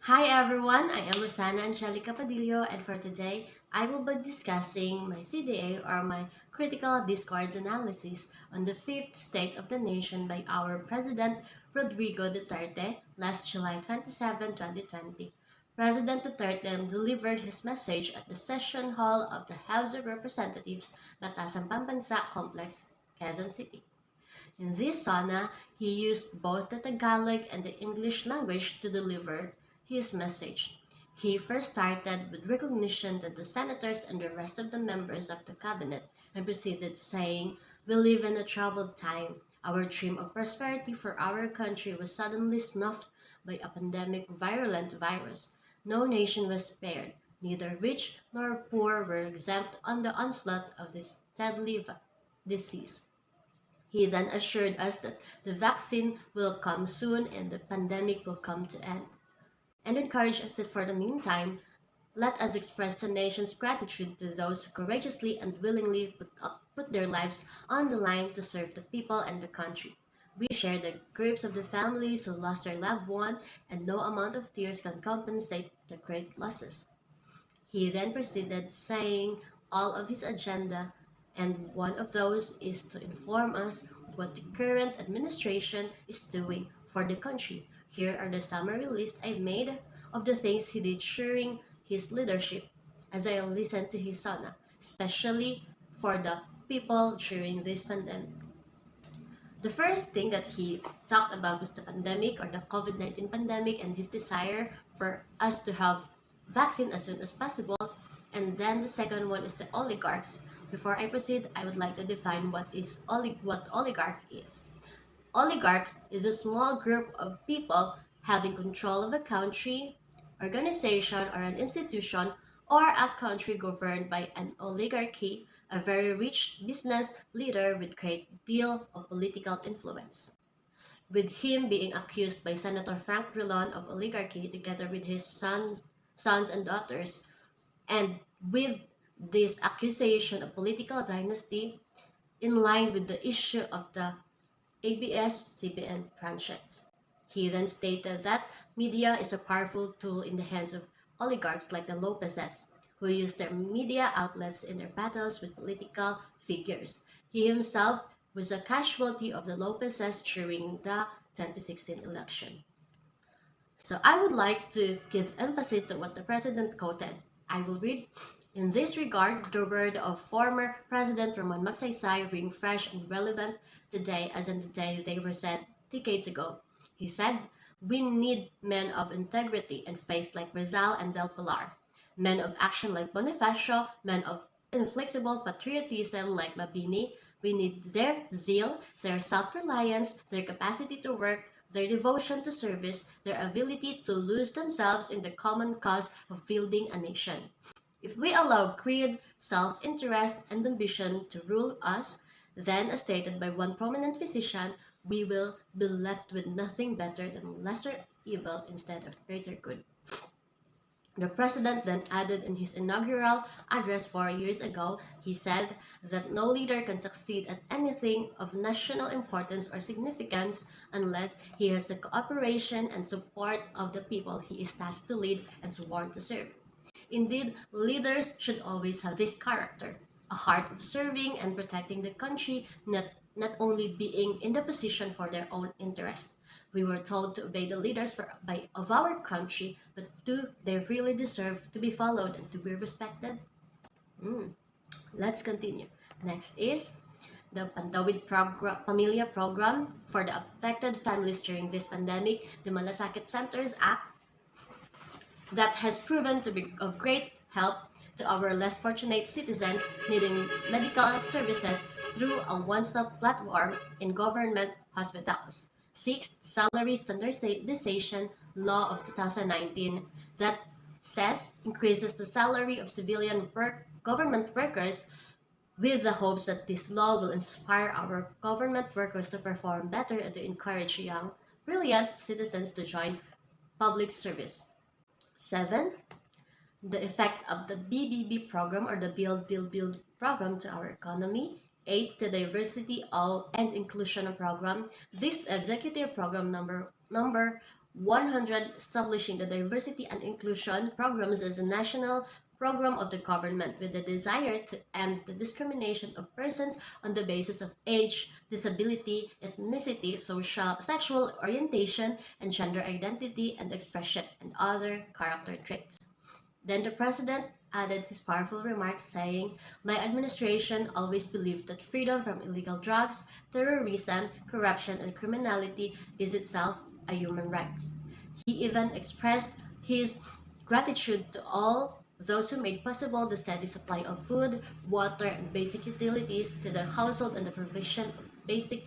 Hi everyone, I am Rosana Angelica Padillo, and for today, I will be discussing my CDA or my critical discourse analysis on the fifth State of the Nation by our President Rodrigo Duterte last July 27, 2020. President Duterte delivered his message at the session hall of the House of Representatives, Batasang Pambansa Complex, Quezon City. In this sauna, he used both the Tagalog and the English language to deliver his message. He first started with recognition to the senators and the rest of the members of the cabinet and proceeded saying, "We live in a troubled time. Our dream of prosperity for our country was suddenly snuffed by a pandemic virulent virus. No nation was spared. Neither rich nor poor were exempt on the onslaught of this deadly disease. He then assured us that the vaccine will come soon and the pandemic will come to end, and encouraged us that for the meantime, let us express the nation's gratitude to those who courageously and willingly put their lives on the line to serve the people and the country. We share the griefs of the families who lost their loved one, and no amount of tears can compensate the great losses." He then proceeded saying all of his agenda, and one of those is to inform us what the current administration is doing for the country. Here are the summary list I made of the things he did during his leadership as I listened to his sauna, especially for the people during this pandemic. The first thing that he talked about was the pandemic or the COVID-19 pandemic and his desire for us to have vaccine as soon as possible. And then the second one is the oligarchs. Before I proceed, I would like to define what oligarch is. Oligarchs is a small group of people having control of a country, organization, or an institution, or a country governed by an oligarchy, a very rich business leader with great deal of political influence. With him being accused by Senator Frank Drilon of oligarchy together with his sons and daughters, and with this accusation of political dynasty in line with the issue of the ABS-CBN branches. He then stated that media is a powerful tool in the hands of oligarchs like the Lopezes, who use their media outlets in their battles with political figures. He himself was a casualty of the Lopezes during the 2016 election. So I would like to give emphasis to what the president quoted. I will read. "In this regard, the word of former President Ramon Magsaysay ring fresh and relevant today as in the day they were said decades ago. He said, we need men of integrity and faith like Rizal and Del Pilar, men of action like Bonifacio, men of inflexible patriotism like Mabini. We need their zeal, their self-reliance, their capacity to work, their devotion to service, their ability to lose themselves in the common cause of building a nation. If we allow greed, self-interest, and ambition to rule us, then, as stated by one prominent physician, we will be left with nothing better than lesser evil instead of greater good." The president then added in his inaugural address 4 years ago, he said that no leader can succeed at anything of national importance or significance unless he has the cooperation and support of the people he is tasked to lead and sworn to serve. Indeed, leaders should always have this character, a heart of serving and protecting the country, not only being in the position for their own interest. We were told to obey the leaders of our country, but do they really deserve to be followed and to be respected? Hmm. Let's continue. Next is the Pantawid Pamilya Program for the affected families during this pandemic, the Malasakit Centers Act, that has proven to be of great help to our less fortunate citizens needing medical services through a one-stop platform in government hospitals. Sixth, Salary Standardization Law of 2019 that says increases the salary of civilian government workers with the hopes that this law will inspire our government workers to perform better and to encourage young, brilliant citizens to join public service. 7. The effects of the BBB program or the Build Deal Build program to our economy. 8. The diversity and inclusion program. This executive program number 100, establishing the diversity and inclusion programs as a national program of the government with the desire to end the discrimination of persons on the basis of age, disability, ethnicity, social, sexual orientation, and gender identity and expression, and other character traits. Then the president added his powerful remarks saying, "My administration always believed that freedom from illegal drugs, terrorism, corruption, and criminality is itself a human right." He even expressed his gratitude to all those who made possible the steady supply of food, water, and basic utilities to the household and the provision of basic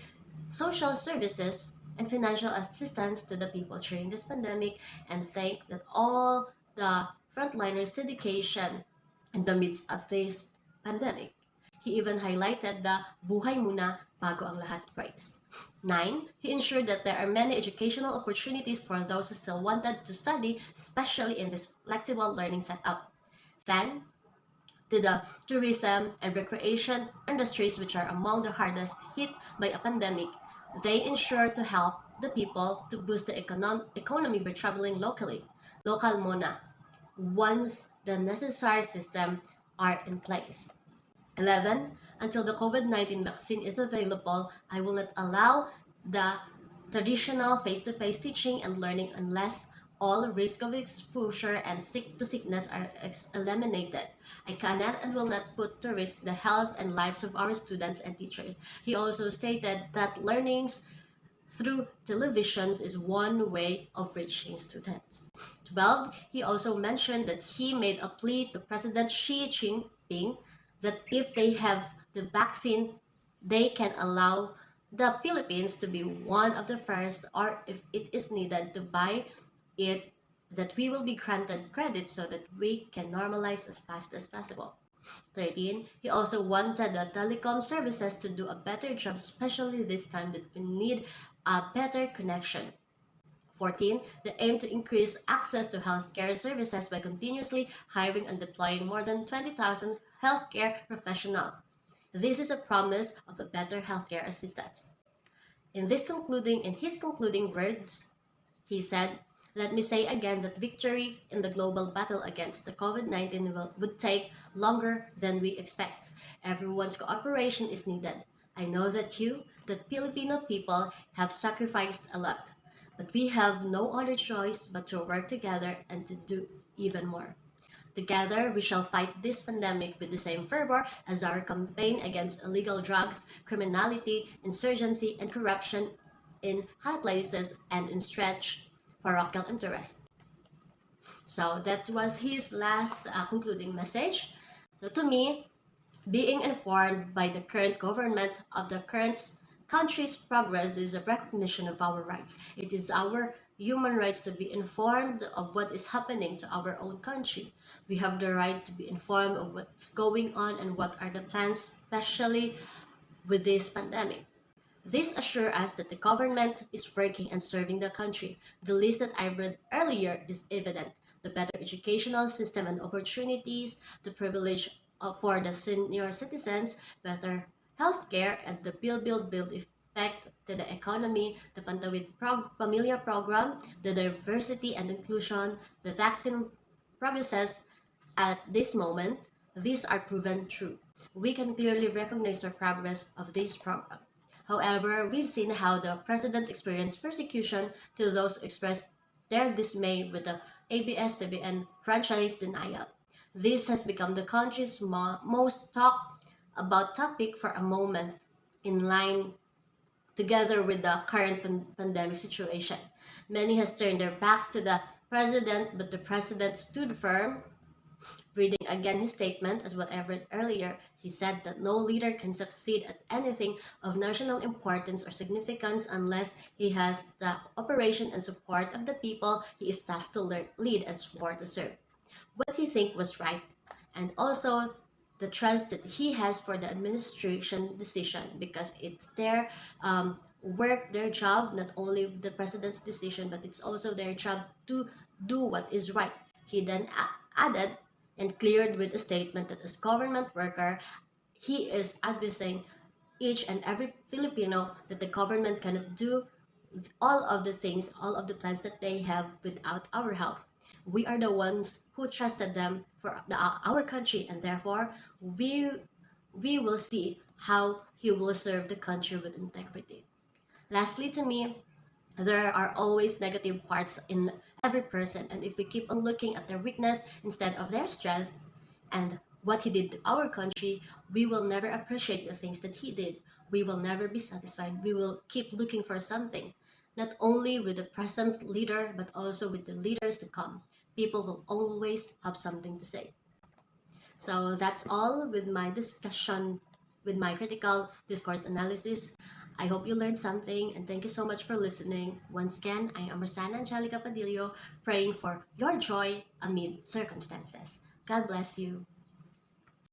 social services and financial assistance to the people during this pandemic, and thanked that all the frontliners' dedication in the midst of this pandemic. He even highlighted the "Buhay Muna Bago ang Lahat" praise. 9. He ensured that there are many educational opportunities for those who still wanted to study, especially in this flexible learning setup. 10. To the tourism and recreation industries, which are among the hardest hit by a pandemic, they ensure to help the people to boost the economy by traveling locally. Local muna, once the necessary system are in place. 11. Until the COVID-19 vaccine is available, I will not allow the traditional face-to-face teaching and learning unless all risk of exposure and sickness are eliminated. I cannot and will not put to risk the health and lives of our students and teachers. He also stated that learnings through televisions is one way of reaching students. 12. He also mentioned that he made a plea to President Xi Jinping that if they have the vaccine, they can allow the Philippines to be one of the first, or if it is needed to buy it, that we will be granted credit so that we can normalize as fast as possible. 13. He also wanted the telecom services to do a better job, especially this time that we need a better connection. 14. The aim to increase access to healthcare services by continuously hiring and deploying more than 20,000 healthcare professionals. This is a promise of a better healthcare assistance. In his concluding words, he said, "Let me say again that victory in the global battle against the COVID-19 would take longer than we expect. Everyone's cooperation is needed. I know that you, the Filipino people, have sacrificed a lot, but we have no other choice but to work together and to do even more. Together, we shall fight this pandemic with the same fervor as our campaign against illegal drugs, criminality, insurgency, and corruption in high places and in stretched parochial interest." So that was his last concluding message. So to me, being informed by the current government of the current country's progress is a recognition of our rights. It is our human rights to be informed of what is happening to our own country. We have the right to be informed of what's going on and what are the plans, especially with this pandemic. This assures us that the government is working and serving the country. The list that I read earlier is evident. The better educational system and opportunities, the privilege for the senior citizens, better healthcare, and the build effect to the economy, the Pantawid Pamilya program, the diversity and inclusion, the vaccine progresses at this moment, these are proven true. We can clearly recognize the progress of this program. However, we've seen how the president experienced persecution to those who expressed their dismay with the ABS-CBN franchise denial. This has become the country's most talked about topic for a moment, in line together with the current pandemic situation. Many has turned their backs to the president, but the president stood firm. Reading again his statement, as what I read earlier, he said that no leader can succeed at anything of national importance or significance unless he has the operation and support of the people he is tasked to lead and support to serve. What he think was right, and also the trust that he has for the administration decision, because it's their work, their job, not only the president's decision, but it's also their job to do what is right. He then added and cleared with a statement that as government worker, he is advising each and every Filipino that the government cannot do all of the things, all of the plans that they have without our help. We are the ones who trusted them for our country, and therefore we we will see how he will serve the country with integrity. Lastly, to me, there are always negative parts in every person, and if we keep on looking at their weakness instead of their strength and what he did to our country, we will never appreciate the things that he did. We will never be satisfied. We will keep looking for something, not only with the present leader, but also with the leaders to come. People will always have something to say. So that's all with my discussion, with my critical discourse analysis. I hope you learned something, and thank you so much for listening. Once again, I am Rosana Angelica Padillo, praying for your joy amid circumstances. God bless you.